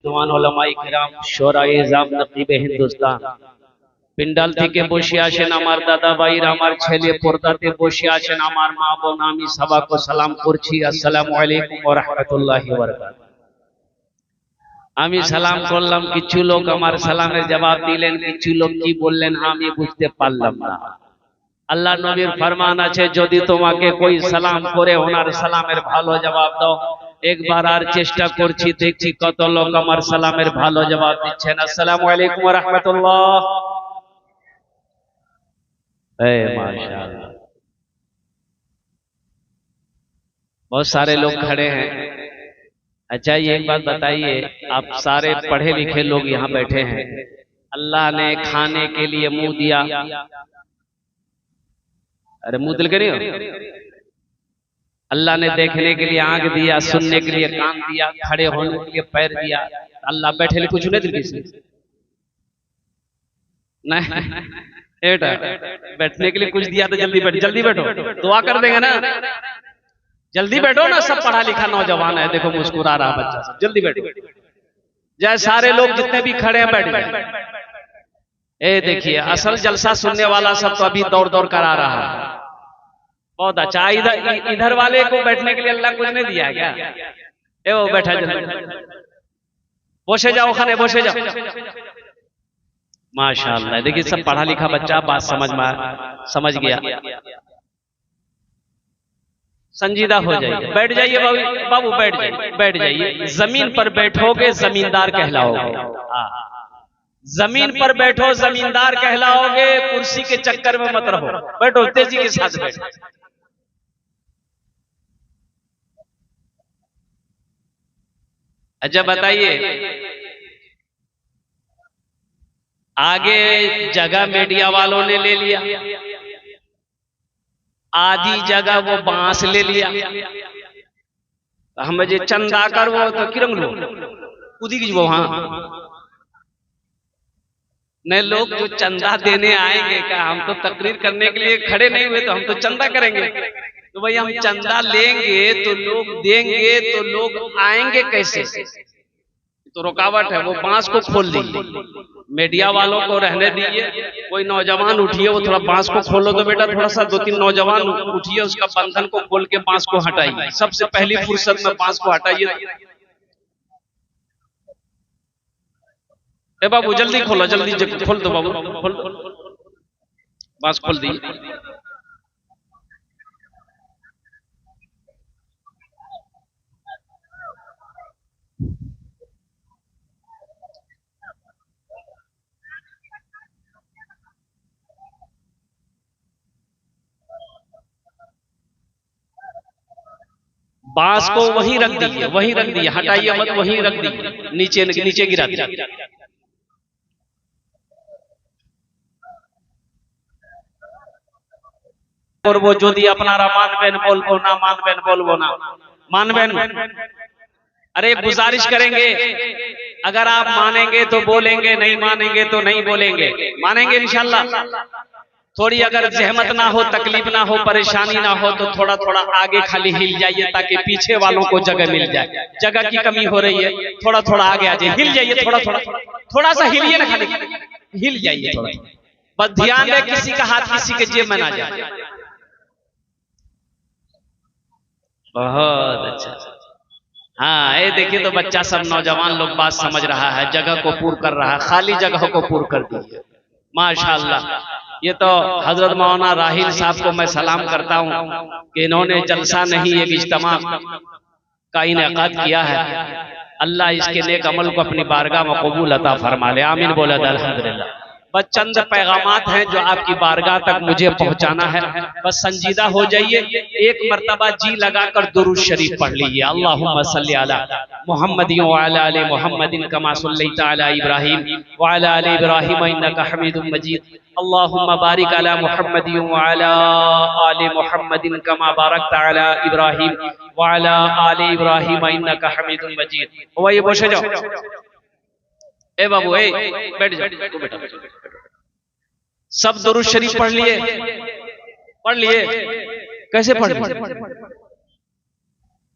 जवान उलमाए किराम शोराए इज़ाम नकीब हिंदुस्तान पिंडाल থেকে বসে আছেন আমার দাদা ভাইরা আমার ছেলে পর্দাতে বসে আছেন আমার মা বোন আমি সবাইকে সালাম করছি আসসালামু আলাইকুম ওয়া রাহমাতুল্লাহি ওয়া বারাকাতুহু। আমি সালাম করলাম, কিছু লোক আমার সালামের জবাব দিলেন, কিছু লোক কি বললেন আমি বুঝতে পারলাম না। আল্লাহ নবীর ফরমান আছে, যদি তোমাকে কোই সালাম করে ওনার সালামের ভালো জবাব দাও। একবার আর চেষ্টা করছি, দেখছি কত লোক আমার সালামের ভালো জবাব দিচ্ছেন। আসসালামু আলাইকুম ওয়া রাহমাতুল্লাহ। माशाअल्लाह, बहुत सारे लोग खड़े हैं। अच्छा, ये एक बात बताइए, आप सारे पढ़े लिखे लोग यहाँ बैठे हैं, अल्लाह ने खाने के लिए मुंह दिया, अरे मुंह दिल के नहीं हो, अल्लाह ने देखने के लिए आंख दिया, सुनने के लिए कान दिया, खड़े होने के लिए पैर दिया। अल्लाह बैठे कुछ नहीं दिल किसी नहीं बैठने के लिए कुछ दिया तो जल्दी बैठो, जल्दी बैठो, दुआ कर देंगे ना, जल्दी बैठो ना। सब पढ़ा लिखा नौजवान है, देखो मुस्कुरा रहा बच्चा, सब जल्दी बैठो। जय सारे लोग जितने भी खड़े हैं बैठ गए। ए देखिए, असल जलसा सुनने वाला सब तो अभी दौड़ दौड़ कर आ रहा है। बहुत अच्छा। इधर वाले को बैठने के लिए अल्लाह कुछ नहीं दिया क्या? ए वो बैठा, बसे जाओ, खाने बसे जाओ। माशाअल्लाह, देखिए सब पढ़ा लिखा बच्चा बात समझ गया। संजीदा हो जाइए, बैठ जाइए बाबू, बैठ जाइए, बैठ जाइए। जमीन पर बैठोगे जमींदार कहलाओगे। जमीन पर बैठो जमींदार कहलाओगे, कुर्सी के चक्कर में मत रहो, बैठो तेजी के साथ बैठो। अच्छा बताइए, आगे जगह मीडिया वालों ने ले लिया, आधी जगह वो बांस ले लिया, हम जे चंदा कर वो तो किरंग लो कूदी की वो वहां नहीं। लोग जो चंदा देने आएंगे, क्या हम तो तकरीर करने के लिए खड़े नहीं हुए, तो हम तो चंदा करेंगे। तो भाई हम चंदा लेंगे तो लोग देंगे, तो लोग आएंगे कैसे? तो रुकावट है, वो बांस को खोल दीजिए। मीडिया वालों को रहने दीजिए, कोई नौजवान उठिए, वो थोड़ा बांस को खोलो तो बेटा, थोड़ा सा 2-3 नौजवान उठिए, उसका बंधन को खोल के बांस को हटाइए। सबसे पहली फुर्सत में बांस को हटाइए। ए बाबू जल्दी खोलो, जल्दी खोल दो बाबू, खोल दो, बांस खोल दीजिए। बांस को वहीं रख दीजिए, वहीं रख दीजिए, हटाइए मत, वहीं रख दीजिए, नीचे नीचे गिरा दीजिए। और वो जो दी अपना मानबेन बोलबो ना, मानबेन बोलबो ना, मानबेन। अरे गुजारिश करेंगे, अगर आप मानेंगे तो बोलेंगे, नहीं मानेंगे तो नहीं बोलेंगे, मानेंगे इंशाल्लाह। थोड़ी अगर जहमत ना हो, तकलीफ ना हो, परेशानी ना हो, तो थोड़ा थोड़ा आगे खाली हिल जाइए, ताकि पीछे वालों को जगह मिल जाए। जगह की कमी हो रही है, थोड़ा थोड़ा आगे आ जाइए, हिल जाइए, थोड़ा थोड़ा, थोड़ा सा हिलिए ना, खाली हिल जाइए थोड़ा। बस ध्यान रहे किसी का हाथ किसी के जेब में ना जाए। बहुत अच्छा। हाँ, ये देखिए तो बच्चा सब नौजवान लोग बात समझ रहा है, जगह को पूर्ण कर रहा है, खाली जगह को पूर्ण कर दीजिए। माशाअल्लाह, ये तो हजरत मौलाना राहिल साहब को मैं सलाम करता हूँ कि इन्होंने जलसा नहीं एक इज्तिमा का इनेकाद किया है। अल्लाह इसके नेक अमल को अपनी बारगाह में कबूल अता फरमा ले, आमीन बोले अल्हम्दुलिल्लाह। बस चंद पैगामात हैं जो आपकी बारगाह तक मुझे पहुंचाना है, बस संजीदा हो जाइए। एक मर्तबा जी लगाकर दुरूद शरीफ पढ़ लीजिए। अल्लाहुम्मा सल्ली अला मुहम्मदिन व अला आलि मुहम्मदिन कमा सल्लैता अला इब्राहीम व अला आलि इब्राहीम इन्नका हमीदुम मजीद। अल्लाहुम्मा बारिक अला मुहम्मदिन व अला आलि मुहम्मदिन कमा बारकता अला इब्राहीम व अला आलि इब्राहीम इन्नका हमीदुम मजीद। वही बसे जाओ। ए बाबू, ए बैठ जाओ, बेटा सब दुरूद शरीफ पढ़ लिए? पढ़ लिए? कैसे पढ़ लिए?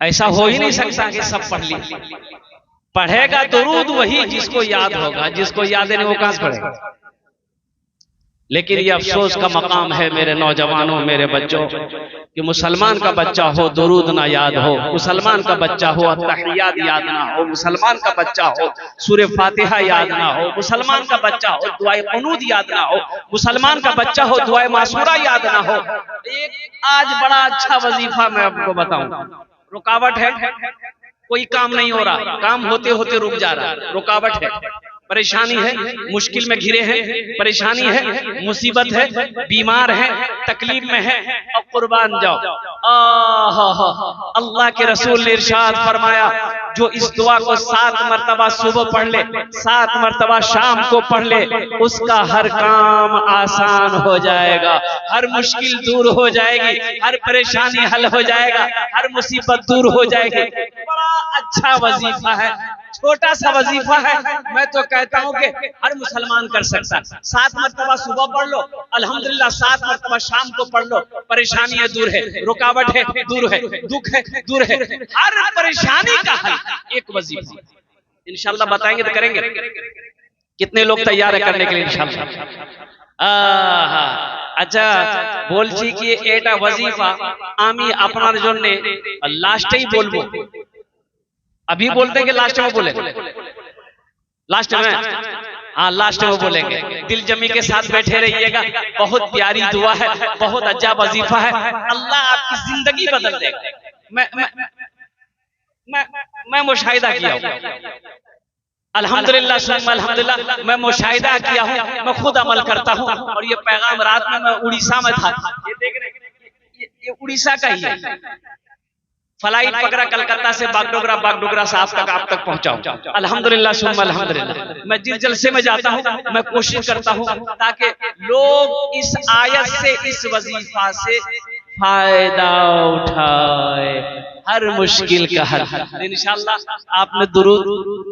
ऐसा हो ही नहीं सकता कि सब पढ़ लिए। पढ़ेगा दुरूद वही जिसको याद होगा, जिसको याद नहीं वो कहां से पढ़ेगा। लेकिन ये अफसोस का मकाम है मेरे नौजवानों, मेरे बच्चों, कि मुसलमान का बच्चा हो दुरूद ना याद हो, मुसलमान का बच्चा हो अत्तहियात याद ना हो, मुसलमान का बच्चा हो सूरह फातिहा याद ना हो, मुसलमान का बच्चा हो दुआए कुनूत याद ना हो, मुसलमान का बच्चा हो दुआए मासूरा याद ना हो। एक आज बड़ा अच्छा वजीफा मैं आपको बताऊं, रुकावट है, कोई काम नहीं हो रहा, काम होते होते रुक जा रहा, रुकावट है, परेशानी है, मुश्किल में घिरे हैं, परेशानी है, मुसीबत है, बीमार है, तकलीफ में है, और कुर्बान जाओ। अल्लाह के रसूल ने इरशाद फरमाया, जो इस दुआ को 7 मरतबा सुबह पढ़ ले, 7 मरतबा शाम को पढ़ ले, उसका हर काम आसान हो जाएगा, हर मुश्किल दूर हो जाएगी, हर परेशानी हल हो जाएगा, हर मुसीबत दूर हो जाएगी। बड़ा अच्छा वजीफा है, छोटा सा वजीफा है, मैं तो कहता हूं कि हर मुसलमान कर सकता है। 7 मरतबा सुबह पढ़ लो, अल्हम्दुलिल्लाह, 7 मरतबा शाम को पढ़ लो, परेशानियां दूर है, रुकावट है दूर है, दुख है दूर है, हर परेशानी का हल एक वजीफा। इंशाल्लाह बताएंगे तो करेंगे। कितने लोग तैयार है करने के लिए इंशाल्लाह? अच्छा बोलছি কি এটা वजीफा আমি আপনার জন্য লাস্টেই বলবো। अभी बोलते हैं कि लास्ट में बोले, लास्ट में, हाँ लास्ट में बोलेंगे। दिल जमी के साथ बैठे रहिएगा, बहुत प्यारी दुआ है, बहुत अच्छा वजीफा है, अल्लाह आपकी जिंदगी बदल देगा। मैं मुशाहिदा किया हूँ, अल्हम्दुलिल्लाह सुम्मा अल्हम्दुलिल्लाह, मैं मुशाहिदा किया हूँ, मैं खुद अमल करता हूँ। और ये पैगाम रात में मैं उड़ीसा में था, ये देख रहे, ये उड़ीसा का ही है, फ्लाइट पकड़ा कलकत्ता से बागडोगरा से आप तक पहुंचाऊं। अल्हम्दुलिल्लाह सुम्मा अल्हम्दुलिल्लाह। मैं जिस जलसे में जाता हूं मैं कोशिश करता हूं ताकि लोग इस आयत से, इस वजीफा से फायदा उठाए, हर मुश्किल का हल। इंशाअल्लाह आपने दुरूद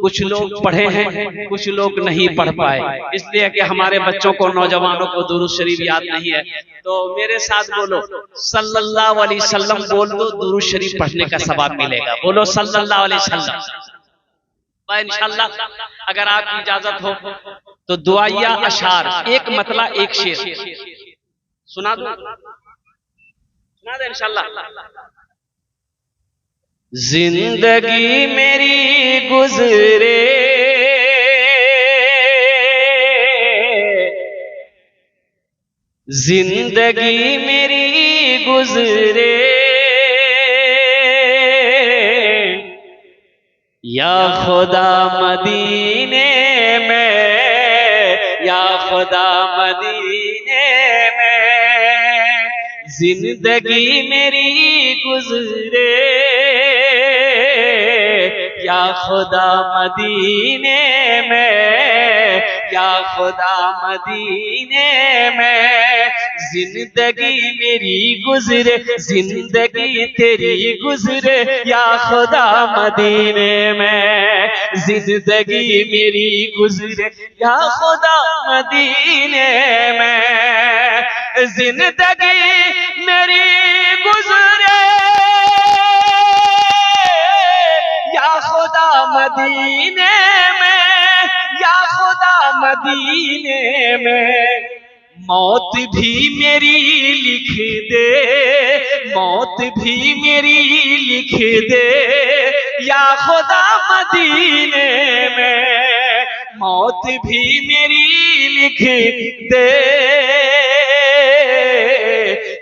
कुछ लोग पढ़े हैं, कुछ लोग नहीं पढ़ पाए, इसलिए कि हमारे बच्चों को, नौजवानों को दुरूद शरीफ याद नहीं है। तो मेरे साथ बोलो सल्लल्लाहु अलैहि वसल्लम, बोल दो, दुरूद शरीफ पढ़ने का सवाब मिलेगा। बोलो सल्लल्लाहु अलैहि वसल्लम। इंशाअल्लाह अगर आपकी इजाजत हो तो दुआया अशार, एक मतला एक शेर सुना दो, सुना दे इंशाअल्लाह। जिंदगी मेरी गुजरे जिंदगी मेरी गुजरे, या खुदा मदीने में, या खुदा मदीने में, जिंदगी मेरी गुजरे, या खुदा मदीने में, या खुदा मदीने में, जिंदगी मेरी गुजरे, जिंदगी तेरी गुजरे, या खुदा मदीने में, जिंदगी मेरी गुजरे, या खुदा मदीने में, जिंदगी मेरी गुजरे, या खुदा मदीने में, या खुदा मदीने में, मौत भी मेरी लिख दे, मौत भी मेरी लिख दे, या खुदा मदीने में, मौत भी मेरी लिख दे,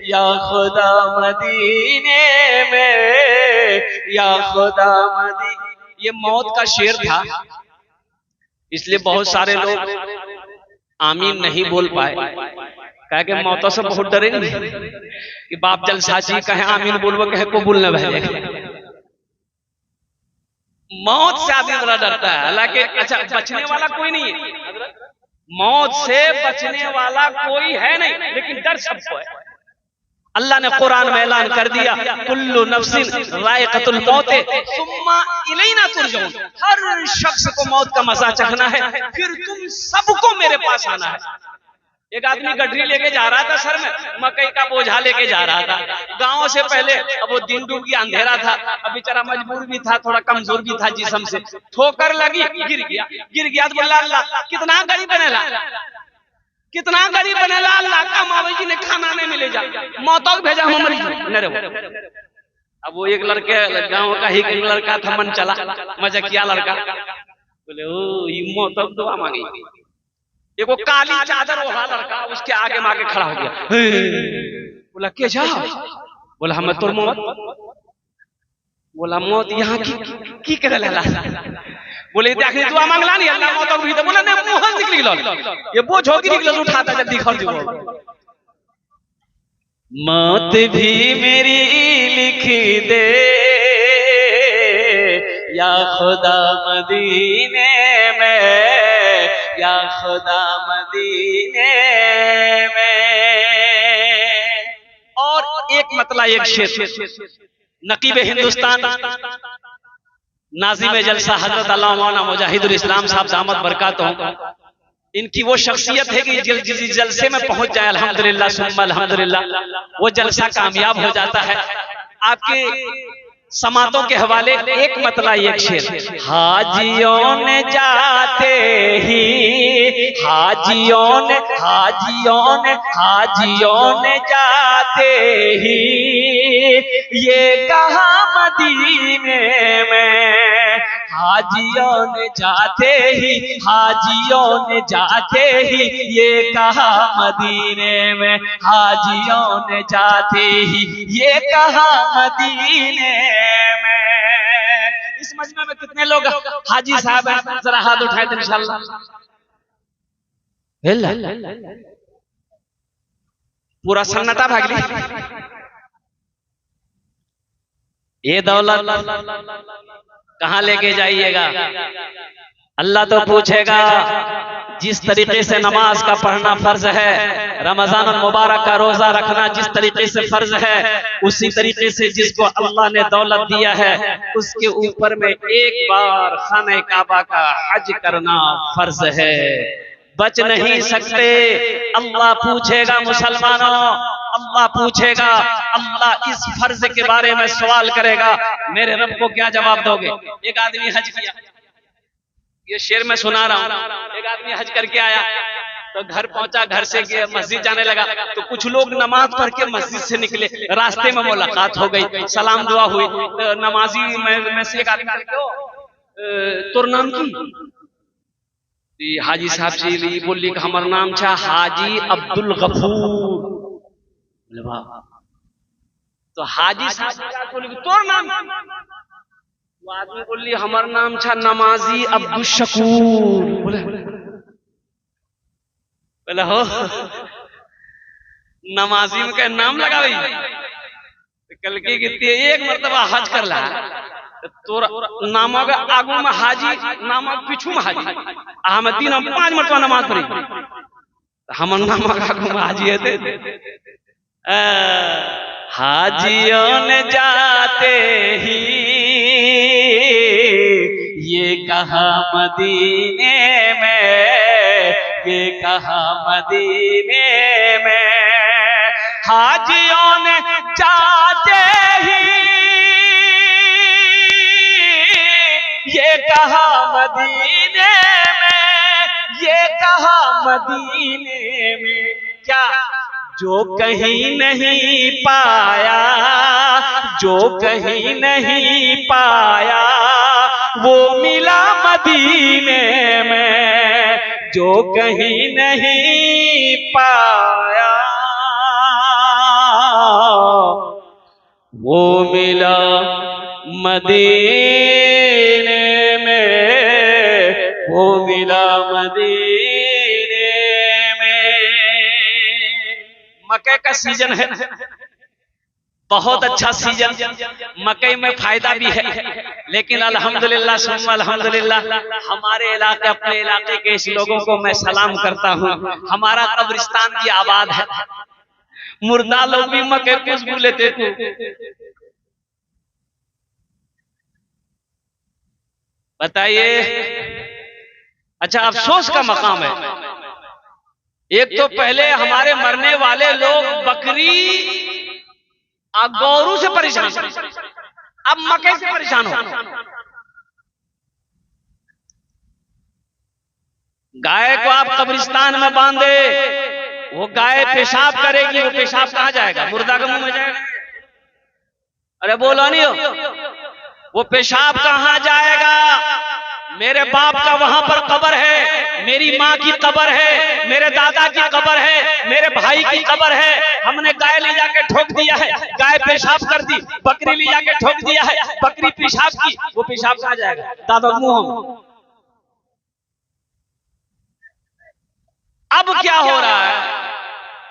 या खुदा मदीने में, या खुदा मदीने। ये मौत का शेर था, इसलिए बहुत सारे लोग आमीन नहीं बोल पाए, कहे कि मौतों से बहुत डरेंगे कि बाप जलसाची कहे आमीन बोलबो, कहे कबूल न भेजे। मौत से आदमी बड़ा डरता है, हालांकि अच्छा बचने वाला कोई नहीं है, मौत से बचने वाला कोई है नहीं, लेकिन डर सबको है। अल्लाह ने कुरान में ऐलान कर दिया, कुल्लु नफ्सिन जायक़तुल मौत सुम्मा इलैना तुरजऊन, हर शख्स को मौत का मजा चखना है, फिर तुम सबको मेरे पास आना है। एक आदमी गठरी लेके जा रहा था सर में, मकई का बोझा लेके जा रहा था गांव से पहले। अब वो दिन डूब गया, अंधेरा था, अब बेचारा मजबूर भी था, थोड़ा कमजोर भी था जिस्म से। ठोकर लगी, गिर गया तो बोला अल्लाह कितना गरीब बनेला, कितना गरीब बनेला, अल्लाह का मावे जी ने खाना नहीं मिले जा, मौतों भेजा हम मरी न रे। अब वो एक लड़के गांव का ही एक लड़का था, मन चला मजाकिया लड़का, बोले ओ ये मौतों दुआ मांगी। एगो काली चादर ओढ़ा लड़का उसके आगे मागे खड़ा हो गया, बोला के जा, बोला हम तोर मौत, बोला मौत यहाँ की करे ला, बोले देखने दुआ मांगला नहीं अल्लाह मौत भी तो, बोला नहीं मुंह से निकल ये बोझ होगी निकल उठाता जल्दी खड़ दो। मौत भी मेरी लिख दे या खुदा मदीने में, या खुदा मदीने में। और एक मतलब एक शेर नकीब हिंदुस्तान नाजिम जलसा हजरत अल्लाह मौलाना मुजाहिदुल इस्लाम साहब दामत बरकातहू, इनकी वो शख्सियत है कि जिस जलसे में पहुंच जाए अल्हम्दुलिल्लाह सुम्मा अल्हम्दुलिल्लाह वो जलसा कामयाब हो जाता है। आपके समातों के हवाले एक मतला एक शेर, हाजियों ने जाते ही, हाजियों ने जाते ही ये कहा मदीने में, हाजियों ने जाते ही, हाजियों ने जाते ही ये कहा मदीने में, हाजियों ने जाते ही ये कहा मदीने में। इस मजमे में कितने लोग हाजी साहब हैं, जरा हाथ उठाए थे इंशाअल्लाह। पूरा सन्नाटा भागली। ये दौलत कहां लेके जाइएगा, अल्लाह तो पूछेगा। जिस तरीके से नमाज का पढ़ना फर्ज है, रमजान मुबारक का रोजा रखना जिस तरीके से फर्ज है, उसी तरीके से जिसको अल्लाह ने दौलत दिया है उसके ऊपर में एक बार खाने काबा का हज करना फर्ज है। बच नहीं सकते, अल्लाह पूछेगा मुसलमानों, अल्लाह पूछेगा, अल्लाह इस फर्ज के बारे में सवाल करेगा, मेरे रब को क्या जवाब दोगे। एक आदमी हज किया, ये शेर में सुना रहा हूं, एक आदमी हज करके आया तो घर पहुंचा, घर से मस्जिद जाने लगा तो कुछ लोग नमाज पढ़ के मस्जिद से निकले, रास्ते में मुलाकात हो गई, सलाम दुआ हुई, तो नमाजी में से एक आदमी तोर नाम की हाजी साहब से बोली कि हमार नाम छा हाजी अब्दुल गफूर। तो हाजी साहब बोली तोर नाम, वो आदमी बोली हमार नाम छा नमाजी अब्दुल शकूर। बोले हो नमाजी में क्या नाम लगा भाई, कल की एक मरतबा हज कर ला, तोर नामक आगू में हाजी, नामक पीछू में हाजी, हम 5 मरतबा नमाज पढ़ी, हमर नामक आगू में हाजी है। हाजियों ने जाते ही ये कहा मदीने में, ये कहा मदीने में, हाजियों ने जाते ही ये कहा मदीने में, ये कहा मदीने में। क्या जो कहीं नहीं पाया, जो कहीं नहीं पाया वो मिला मदीने में, जो कहीं नहीं पाया वो मिला मदीने में, वो मिला मदीने में। मकई का सीजन है, बहुत अच्छा सीजन, मकई में फायदा भी है, लेकिन अल्हम्दुलिल्लाह सुम्मा अल्हम्दुलिल्लाह हमारे इलाके, अपने इलाके के इस लोगों को मैं सलाम करता हूँ। हमारा कब्रिस्तान भी आबाद है, मुर्दा लोग भी मकई खुशबू लेते थे। बताइए, अच्छा अफसोस का मकाम है, एक तो पहले हमारे मरने वाले लोग बकरी और गौरू से परेशान, अब मकई से परेशान हो। गाय को आप कब्रिस्तान में बांधे, वो गाय पेशाब करेगी, वो पेशाब कहां जाएगा? मुर्दा के मुंह में जाएगा। अरे बोलो नहीं हो, वो पेशाब कहां जाएगा? मेरे बाप का वहां पर कब्र है, मेरी माँ की कब्र है, मेरे दादा की कब्र है, मेरे भाई की कब्र है। हमने गाय ले जाके ठोक दिया है, गाय पेशाब कर दी। बकरी ले जाके ठोक दिया है, बकरी पेशाब की, वो पेशाब कहां जाएगा? दादा मुंह में। अब क्या हो रहा है?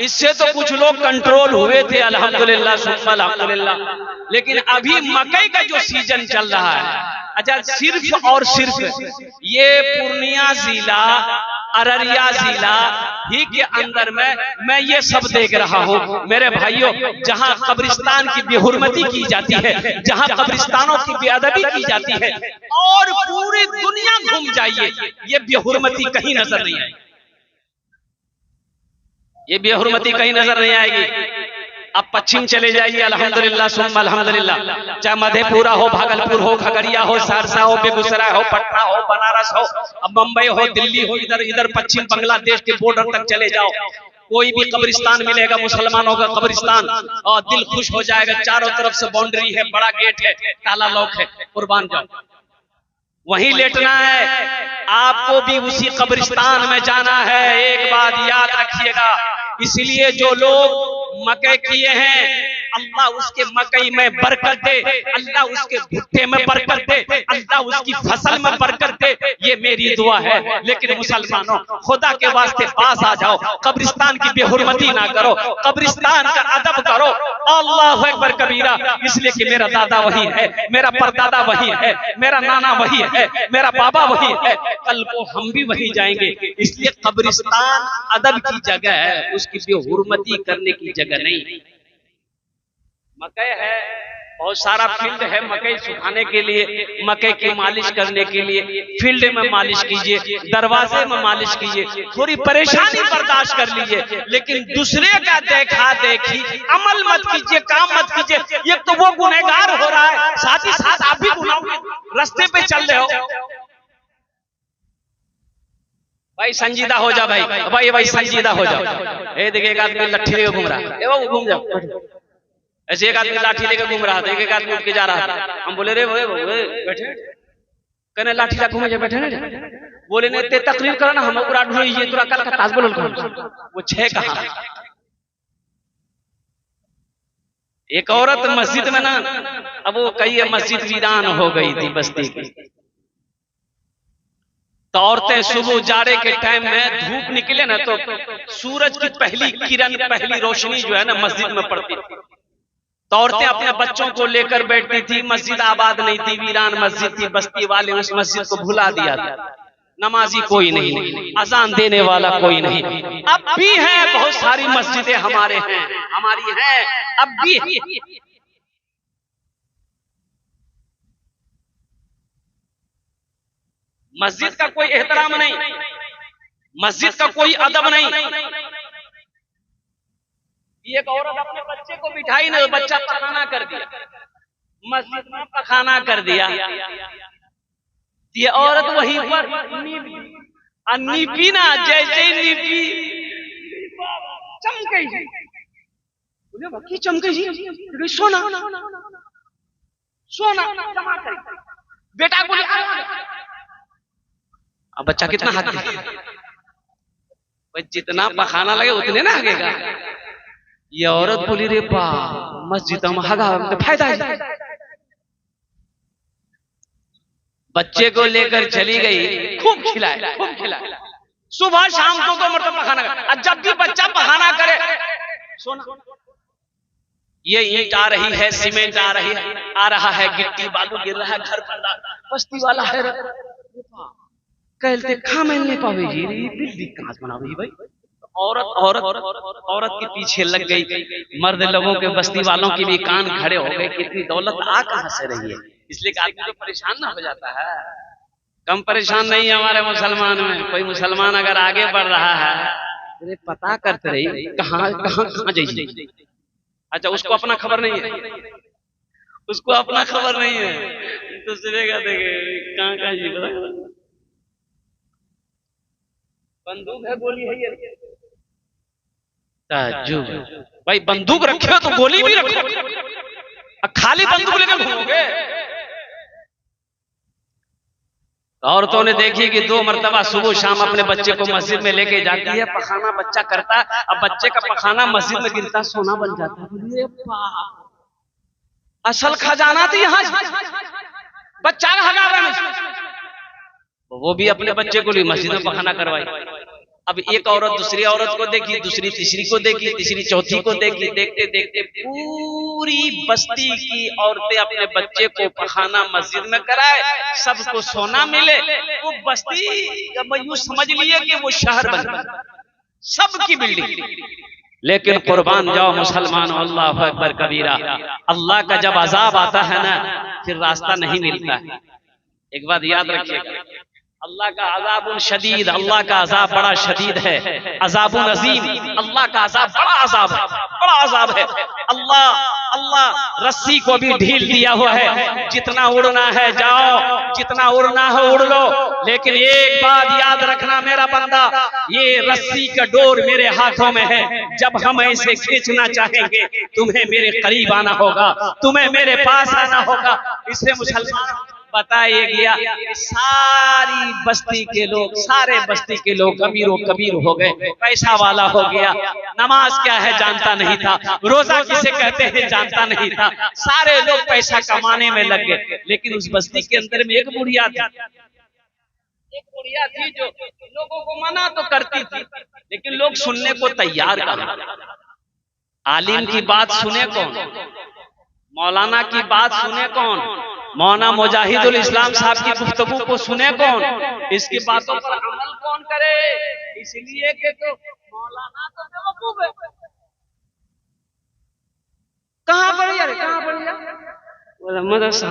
इससे तो कुछ लोग कंट्रोल हुए थे, अल्हम्दुलिल्लाह सुम्मा अल्हम्दुलिल्लाह। लेकिन अभी मकई का जो सीजन चल रहा है, अच्छा सिर्फ और सिर्फ ये पूर्णिया जिला, अररिया जिला ही के अंदर में मैं ये सब देख रहा हूँ मेरे भाइयों। जहाँ कब्रिस्तान की बेहुरमती की जाती है, जहाँ कब्रिस्तानों की बेअदबी की जाती है, और पूरी दुनिया घूम जाइए, ये बेहुरमती कहीं नजर नहीं आएगी। ये बेहुरमती कहीं नजर नहीं आएगी। अब पश्चिम चले जाइए, अल्हम्दुलिल्लाह सुम्मा अल्हम्दुलिल्लाह, चाहे मधेपुरा हो, भागलपुर हो, खगड़िया हो, सहरसा हो, बेगूसराय हो, पटना हो, बनारस हो, अब मुंबई हो, दिल्ली हो, इधर इधर पश्चिम बांग्लादेश के बॉर्डर तक चले जाओ, कोई भी कब्रिस्तान मिलेगा मुसलमानों का कब्रिस्तान, और दिल खुश हो जाएगा। चारों तरफ से बाउंड्री है, बड़ा गेट है, ताला लॉक है, कुर्बान जाओ, वहीं लेटना है। आपको भी उसी कब्रिस्तान में जाना है, एक बात याद रखिएगा। इसलिए जो लोग मकई किए हैं, अल्लाह उसके मकई में बरकत दे, अल्लाह उसके भुट्टे में बरकत दे, अल्लाह उसकी फसल में बरकत दे, ये मेरी दुआ है। लेकिन मुसलमानों, खुदा के वास्ते पास आ जाओ, कब्रिस्तान की बेहुरमती ना करो, कब्रिस्तान का अदब करो। अल्लाहु अकबर कबीरा। इसलिए कि मेरा दादा वही है, मेरा परदादा वही है, मेरा नाना वही है, मेरा बाबा वही है, कल को हम भी वही जाएंगे। इसलिए कब्रिस्तान अदब की जगह है, उसकी बेहुरमती करने की जगह नहीं। मकई है, बहुत सारा फील्ड है मकई सुखाने के लिए, मकई की मालिश करने के लिए फील्ड में मालिश कीजिए, दरवाजे में मालिश कीजिए, थोड़ी परेशानी बर्दाश्त कर लीजिए, लेकिन दूसरे का देखा देखी अमल मत कीजिए, काम मत कीजिए। ये तो वो गुनहगार हो रहा है, साथ ही साथ आप भी गुनाह रास्ते पे चल रहे हो। भाई संजीदा हो जा, भाई संजीदा हो जाओ। ये देखिए एक आदमी लट्ठी लेके घूम रहा है, घूम जाओ। ऐसे एक आदमी लाठी लेकर घूम रहा था, एक आदमी उठ के जा रहा था। हम बोले रे बैठे, कहने लाठी ला घूमे जा, बैठे ना। बोले ने ते तकरीर करो ना, हम पूरा ढूंढिए तुरा कल का ताज बोल। वो छह कहा। एक औरत मस्जिद में ना, अब वो कई मस्जिद वीरान हो गई थी बस्ती की, तो औरतें सुबह जाड़े के टाइम में धूप निकले ना, तो सूरज की पहली किरण, पहली रोशनी जो है ना मस्जिद में पड़ती थी, तो औरतें अपने बच्चों को लेकर बैठती थी। मस्जिद आबाद नहीं थी, वीरान मस्जिद थी, बस्ती वाले उस मस्जिद को भुला दिया था। नमाजी कोई नहीं, अजान देने वाला कोई नहीं। अब भी है, बहुत सारी मस्जिदें हमारे हैं, हमारी हैं, अब भी। मस्जिद का कोई एहतराम नहीं, मस्जिद का कोई अदब नहीं। एक औरत अपने बच्चे को बिठाई ना, बच्चा पखाना कर दिया, मस्जिद में पखाना कर दिया। ये औरत वहीं पर नीपी ना, जैसे नीपी चमके चमके सोना सोना जमा कर बेटा को। अब बच्चा कितना हाथ, जितना पखाना लगे उतने ना हगेगा। ये औरत बोली रे बा, मस्जिद में हगा फायदा है। बच्चे को लेकर चली गई, खूब खिलाए, खूब खिलाए, सुबह शाम को 2 मरतबा पखाना करे। जब भी बच्चा पखाना करे, सोना, ये ईंट आ रही है, सीमेंट आ रही है, आ रहा है, गिट्टी बालू गिर रहा है, घर पर बस्ती वाला है, कहते खा मैं नहीं पावे जी, बिल्डिंग कहां बनावे भाई। औरत औरत औरत के पीछे लग गई, मर्द लोगों के, बस्ती वालों के भी कान खड़े हो गए, कितनी दौलत आ कहां से रही है। इसलिए आदमी तो परेशान ना हो जाता है। कम परेशान नहीं है हमारे मुसलमान में। कोई मुसलमान अगर आगे बढ़ रहा है अरे पता करते रही कहाँ कहाँ कहाँ जाइए। अच्छा उसको अपना खबर नहीं है, उसको अपना खबर नहीं है, दूसरे का देखे कहाँ कहाँ जी पता। बंदूक है गोली है ये ताज्जुब। भाई बंदूक रखे हो तो गोली भी रखो, खाली बंदूक लेकर घूमोगे। औरतों ने देखी कि 2 मरतबा सुबह शाम अपने बच्चे को मस्जिद में लेके जाती है, पखाना बच्चा करता, अब बच्चे का पखाना मस्जिद में गिरता सोना बन जाता है। असल खजाना थी यहाँ बच्चा हगा, वो भी अपने बच्चे को लिए मस्जिद में पखाना करवाई। अब एक औरत दूसरी औरत को देखी, दूसरी तीसरी को देखी, तीसरी चौथी को देखी, देखते देखते पूरी बस्ती की औरतें अपने बच्चे को पखाना मस्जिद में कराए, सबको सोना मिले। वो बस्ती यूं समझ लिए कि वो शहर बन गया, सबकी बिल्डिंग। लेकिन कुर्बान जाओ मुसलमान, अल्लाह अकबर कबीरा। अल्लाह का जब अजाब आता है ना फिर रास्ता नहीं मिलता है। एक बात याद रखिएगा, अल्लाह का अजाबुल शदीद, अल्लाह का अजाब बड़ा शदीद है। अजाबुल अजीम, अल्लाह का अजाब बड़ा अजाब है, बड़ा अजाब है। अल्लाह रस्सी को भी ढील दिया हुआ है, जितना उड़ना है जाओ, जितना उड़ना है उड़ लो, लेकिन एक बात याद रखना मेरा बंदा, ये रस्सी का डोर मेरे हाथों में है। जब हम ऐसे खींचना चाहेंगे तुम्हें मेरे करीब आना होगा, तुम्हें मेरे पास आना होगा। इससे मुसलमान बताया गया सारी बस्ती के लोग, सारे बस्ती के लोग अमीरो कबीर हो गए, पैसा वाला हो गया, नमाज क्या है जानता नहीं था, रोजा किसे कहते हैं जानता नहीं था, सारे लोग पैसा कमाने में लग गए। लेकिन उस बस्ती के अंदर में एक बुढ़िया थी, एक बुढ़िया थी जो लोगों को मना तो करती थी, लेकिन लोग सुनने को तैयार कहाँ। आलिम की बात सुने कौन, मौलाना की बात सुने कौन, मौलाना मुजाहिदुल इस्लाम साहब की गुफ्तगू को सुने कौन, इसकी बातों पर अमल कौन करे। इसलिए कि तो मौलाना तो बेवकूफ है। कहाँ पढ़ी यार, कहाँ पढ़ी यार, मदरसा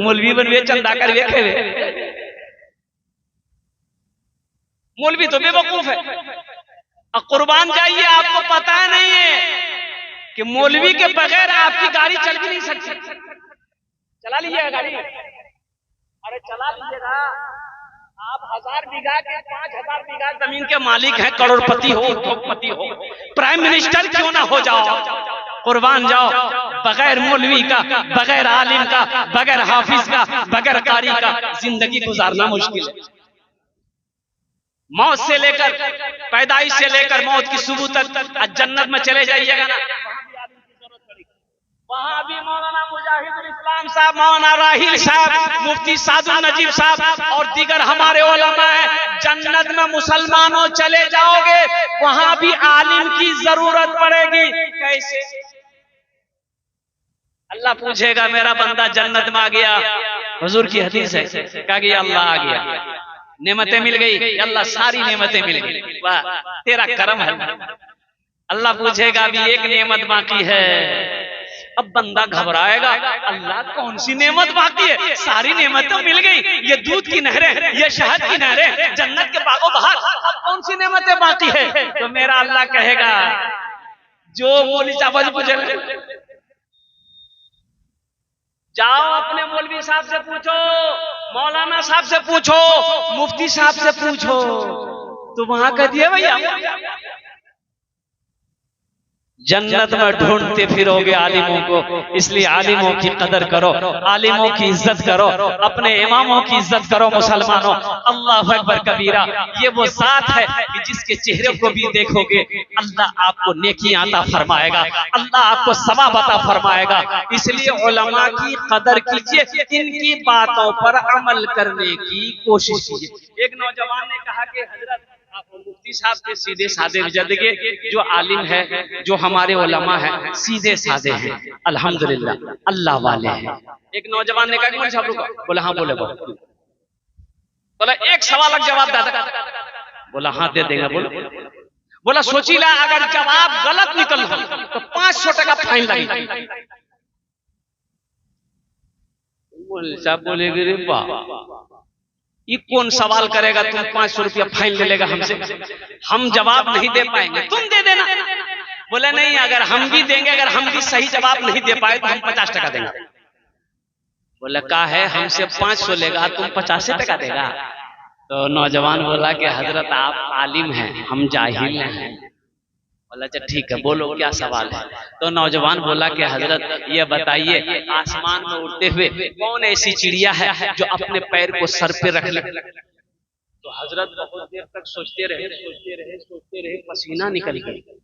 मौलवी बनवे चंदा कर वेखे वे, मौलवी तो बेवकूफ है। अब कुर्बान जाइए, आपको पता नहीं है कि मौलवी के बगैर आपकी गाड़ी चल भी नहीं सकती। चला लीजिएगा गाड़ी, अरे चला लीजिएगा। आप 1000 बीघा के 5000 बीघा जमीन के मालिक हैं, करोड़पति हो, उद्योगपति हो, प्राइम मिनिस्टर क्यों ना हो जाओ, कुर्बान जाओ, बगैर मौलवी का, बगैर आलिम का, बगैर हाफिज का, बगैर कारी का जिंदगी गुजारना मुश्किल है। मौत से लेकर, पैदाइश से लेकर मौत की सुबह तक जन्नत में चले जाइएगा ना, वहां भी मौलाना मुजाहिदुल इस्लाम साहब, मौलाना राहिल साहब, मुफ्ती सादुल नजीब साहब और दीगर हमारे उलमा है। जन्नत में मुसलमानों चले जाओगे, वहां भी आलिम की जरूरत पड़ेगी। कैसे? अल्लाह पूछेगा मेरा बंदा जन्नत में आ गया, हुजूर की हदीस है, कहा कि अल्लाह आ गया, नेमतें मिल गई, अल्लाह सारी नेमतें मिल गई, वाह तेरा करम है। अल्लाह पूछेगा अभी एक नेमत बाकी है। अब बंदा घबराएगा, अल्लाह कौन सी नेमत बाकी है, सारी नेमत तो मिल गई, ये दूध की नहरें, ये शहद की नहरें, जन्नत के बागों बहार, अब कौन सी नेमतें बाकी है। तो मेरा अल्लाह कहेगा जो मौलवी साहब पूछे, जाओ अपने मौलवी साहब से पूछो, मौलाना साहब से पूछो, मुफ्ती साहब से पूछो, तो वहां कह दिया भैया जन्नत में ढूंढते फिरोगे आलिमों को। इसलिए आलिमों की कदर करो, आलिमों की इज्जत करो, अपने इमामों की इज्जत करो मुसलमानों। अल्लाह अकबर कबीरा। ये वो जात है कि जिसके चेहरे को भी देखोगे अल्लाह आपको नेकी अता फरमाएगा, अल्लाह आपको सवाब अता फरमाएगा। इसलिए उलमा की कदर कीजिए, इनकी बातों पर अमल करने की कोशिश कीजिए। एक नौजवान ने कहा कि हजरत मुफ्ती साहब के सीधे साधे जिंदगी, जो आलिम है, जो हमारे उलमा है, सीधे साधे हैं, अल्हम्दुलिल्लाह अल्लाह वाले हैं। एक नौजवान ने कहा कि साहब रुको, बोला हाँ बोले, बोला एक सवाल का जवाब दादा, बोला हाँ दे देगा, बोला सोचीला अगर जवाब गलत निकल हो तो 500 टका फाइन लगेगा। साहब बोले रे वाह, ये कौन सवाल करेगा, तुम 500 रुपया फाइन ले लेगा हमसे, हम जवाब नहीं दे पाएंगे, तुम दे देना। बोले नहीं, अगर हम भी देंगे, अगर हम भी सही जवाब नहीं दे पाए तो हम 50 टका देंगे। बोले कहा है हमसे 500 लेगा, तुम 50 टका देगा। तो नौजवान बोला कि हजरत आप आलिम हैं, हम जाहिल हैं। बोला अच्छा ठीक है, बोलो क्या सवाल है। तो नौजवान बोला कि हजरत ये बताइए, आसमान में उड़ते हुए कौन ऐसी चिड़िया है जो अपने पैर को सर पे रख ले। तो हजरत बहुत देर तक सोचते रहे, पसीना निकल गया।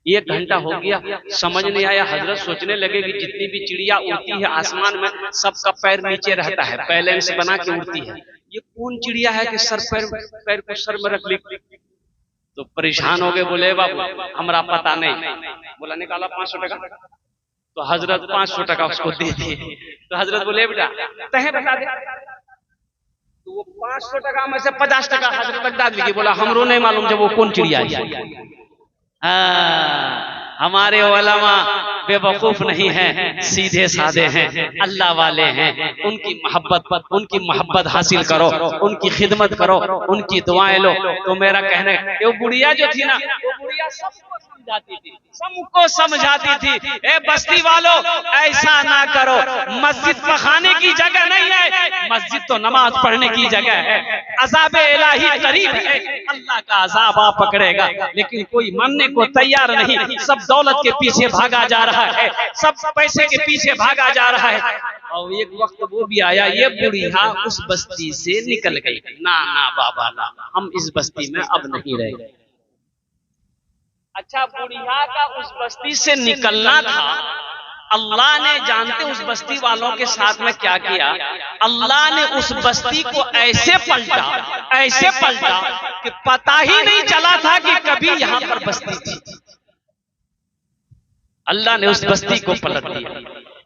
1 घंटा हो गया, समझ नहीं आया। हजरत सोचने लगे कि जितनी भी चिड़िया उड़ती है आसमान में, सबका पैर नीचे रहता है, बैलेंस बना के उड़ती है। ये कौन चिड़िया है कि पैर को सर में रख ली। तो परेशान हो गए, बोले बाबू हमारा पता नहीं। बोला निकाला 500 टका। तो हजरत 500 टका उसको दे दिए। तो हजरत बोले बेटा तहे बता दे। तो वो 500 टका में से 50 टका हजरत तक डाल दीजिए। बोला हमरो नहीं मालूम जब वो कौन चिड़िया है। हमारे उलमा बेवकूफ नहीं है, सीधे साधे हैं, अल्लाह वाले हैं। उनकी मोहब्बत हासिल करो, उनकी खिदमत करो, उनकी दुआएं लो। तो मेरा कहने, वो बुढ़िया जो थी ना, वो बुढ़िया सबको समझाती थी, ए बस्ती वालों ऐसा ना करो, मस्जिद पखाने की जगह नहीं है, मस्जिद तो नमाज पढ़ने की जगह है। अज़ाब इलाही करीब है, अल्लाह का अज़ाब आ पकड़ेगा। लेकिन कोई मानने को तैयार नहीं, सब दौलत के पीछे भागा जा रहा है, सब पैसे के पीछे भागा जा रहा है। और एक वक्त वो भी आया, ये बुढ़िया उस बस्ती से निकल गई। ना ना बाबा ना, हम इस बस्ती में अब नहीं रहे। अच्छा, बुढ़िया का उस बस्ती से निकलना था, अल्लाह ने जानते उस बस्ती वालों के साथ में क्या किया। अल्लाह ने उस बस्ती को ऐसे पलटा कि पता ही नहीं चला था कि कभी यहां पर बस्ती थी। अल्लाह ने उस बस्ती को पलट दिया।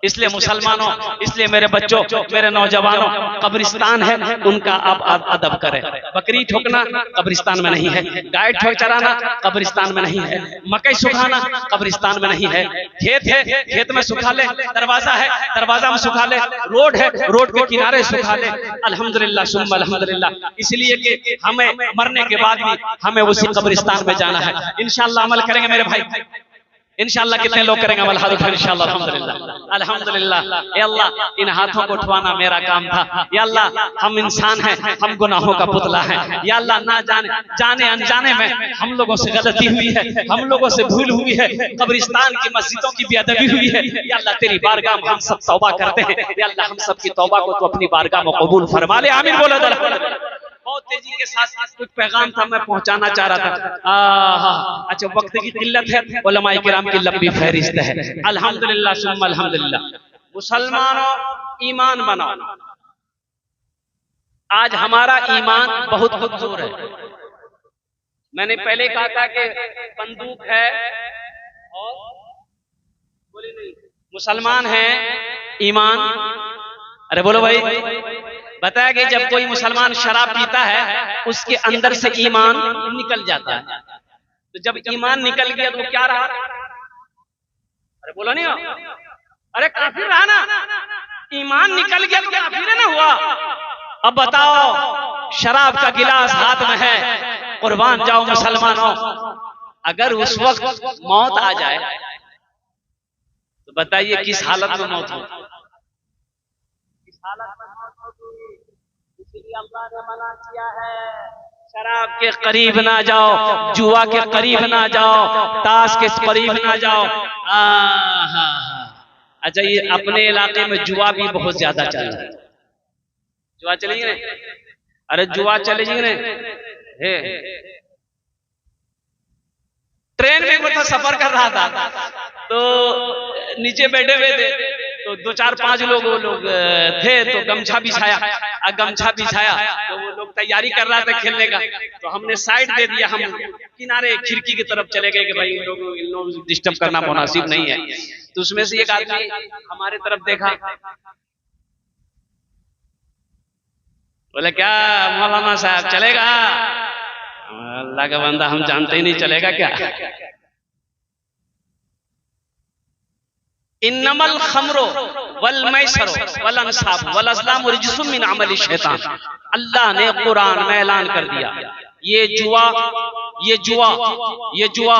इसलिए मुसलमानों, इसलिए मेरे बच्चों, मेरे नौजवानों, कब्रिस्तान है उनका आप अदब करें। बकरी ठोकना कब्रिस्तान में नहीं है, गाय ठोक चराना कब्रिस्तान में नहीं है, मकई सुखाना कब्रिस्तान में नहीं है। खेत है, खेत में सुखा ले, दरवाजा है, दरवाजा में सुखा ले, रोड है, रोड के किनारे सुखा ले। अल्हम्दुलिल्लाह सुम्मा अल्हम्दुलिल्लाह। इसलिए कि हमें मरने के बाद भी हमें उसी कब्रिस्तान में जाना है। इंशाअल्लाह अमल करेंगे मेरे भाई, इंशाअल्लाह। कितने लोग करेंगे अमल? हाथ उठाएं इंशाअल्लाह। अल्हम्दुलिल्लाह अल्हम्दुलिल्लाह। या अल्लाह इन हाथों को उठवाना मेरा काम था। या अल्लाह हम इंसान हैं, हम गुनाहों का पुतला हैं। या अल्लाह ना जाने अनजाने में हम लोगों से गलती हुई है, हम लोगों से भूल हुई है, कब्रिस्तान की मस्जिदों की बेअदबी हुई है। या अल्लाह तेरी बारगाह में हम सब तौबा करते हैं। या अल्लाह हम सब की तौबा को तो अपनी बारगाह में कबूल फरमा ले। आमीन बोलो। बहुत तेजी के साथ कुछ पैगाम था मैं पहुंचाना चाह रहा था। अच्छा, वक्त की किल्लत है, उलमाए किराम की लंबी फहरिस्त है। अल्हम्दुलिल्लाह सुम्मा अल्हम्दुलिल्लाह। मुसलमानों ईमान बनाओ। आज हमारा ईमान बहुत खूबसूरत है। मैंने पहले कहा था कि बंदूक है और बोले नहीं, मुसलमान है ईमान। अरे बोलो भाई, बताया कि जब कोई मुसलमान शराब पीता है उसके अंदर से ईमान निकल जाता है। तो जब ईमान निकल गया तो क्या रहा? अरे बोलो नहीं हो, अरे काफिर रहा ना। ईमान निकल गया तो काफिर ना हुआ। अब बताओ, शराब का गिलास हाथ में है, कुर्बान जाओ मुसलमानों। अगर उस वक्त मौत आ जाए तो बताइए किस हालत में मौत हो? इसलिए अल्लाह ने मना किया है, शराब के करीब ना जाओ, जुआ के करीब ना जाओ, ताश के करीब ना जाओ। अच्छा, ये अपने इलाके में जुआ भी बहुत ज्यादा चल रहा है। जुआ चलेगी ना? अरे जुआ चलेगी ना? ट्रेन में मतलब सफर कर रहा था तो नीचे बैठे हुए थे, तो 2-4-5 लोग थे, तो गमछा बिछाया तो वो लोग तैयारी कर रहा था खेलने का। तो हमने साइड दे दिया, हम किनारे खिड़की की तरफ चले गए कि भाई इन लोग डिस्टर्ब करना मुनासिब नहीं है। तो उसमें से एक आदमी हमारे तरफ देखा, बोले क्या मौलाना साहब चलेगा? अल्लाह का बंदा, हम जानते ही नहीं, चलेगा क्या? इन्नमल खमरो वल मैसरो वल अंसाब वल अज़लाम रिज्सुम मिन अमलि शैतान। अल्लाह ने कुरान में ऐलान कर दिया, ये जुआ, ये जुआ, ये जुआ,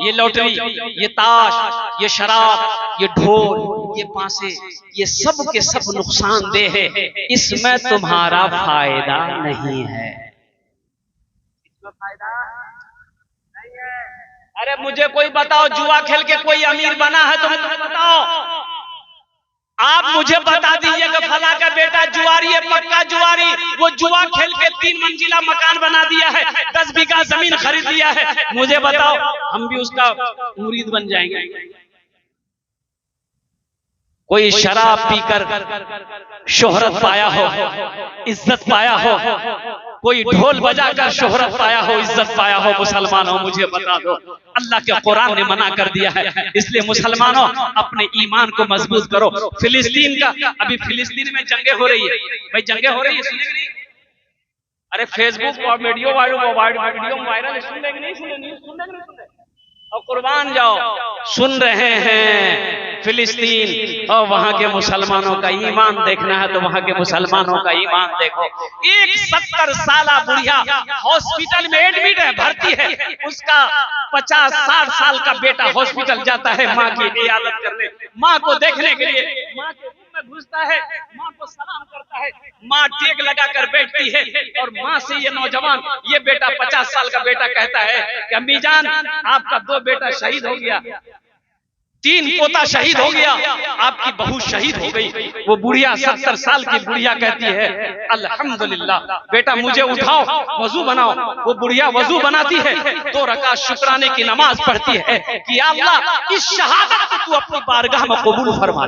ये लॉटरी, ये ताश, ये शराब, ये ढोल, ये पासे, ये सब के सब नुकसानदेह है, इसमें तुम्हारा फायदा नहीं है। इसमें फायदा नहीं है। अरे मुझे कोई बताओ, जुआ खेल के कोई अमीर बना है तो मुझे बताओ। आप मुझे बता दीजिए कि फला का बेटा जुआरी है, पक्का जुआरी, वो जुआ खेल के 3 मंजिला मकान बना दिया है, 10 बीघा जमीन खरीद लिया है। मुझे बताओ, हम भी उसका मुरीद बन जाएंगे? कोई शराब पीकर शोहरत पाया हो, इज्जत पाया हो, कोई ढोल बजाकर शोहरत पाया हो, इज्जत पाया हो, मुसलमानों मुझे बता दो। अल्लाह के कुरान ने मना कर दिया है, इसलिए मुसलमानों अपने ईमान को मजबूत करो। फिलिस्तीन का, अभी फिलिस्तीन में जंगे हो रही है भाई, जंगे हो रही है, सुनेंगे नहीं? अरे फेसबुक और वीडियो वायरल, सुन रहे नहीं? सुन और कुर्बान जाओ, सुन रहे हैं फिलिस्तीन और वहां के मुसलमानों का ईमान देखना है तो वहां के मुसलमानों का ईमान देखो। एक 70 साला बुढ़िया हॉस्पिटल में एडमिट है, भर्ती है, उसका 50-60 साल का बेटा हॉस्पिटल जाता है माँ की इयादत करने, माँ को देखने के लिए, माँ के रूम में घुसता है, माँ को सलाम करता है, माँ टेक लगा कर बैठती है और माँ से ये नौजवान, ये बेटा 50 साल का बेटा कहता है कि अम्मी जान आपका 2 बेटा शहीद हो गया, 3 पोता शहीद हो गया, आपकी बहू शहीद हो गई। वो बुढ़िया 70 साल की बुढ़िया कहती है अल्हम्दुलिल्लाह बेटा मुझे उठाओ, वजू बनाओ। वो बुढ़िया वजू बनाती है, 2 रकात शुक्राने की नमाज पढ़ती है कि या अल्लाह इस शहादत को तू अपनी बारगाह में कबूल फरमा।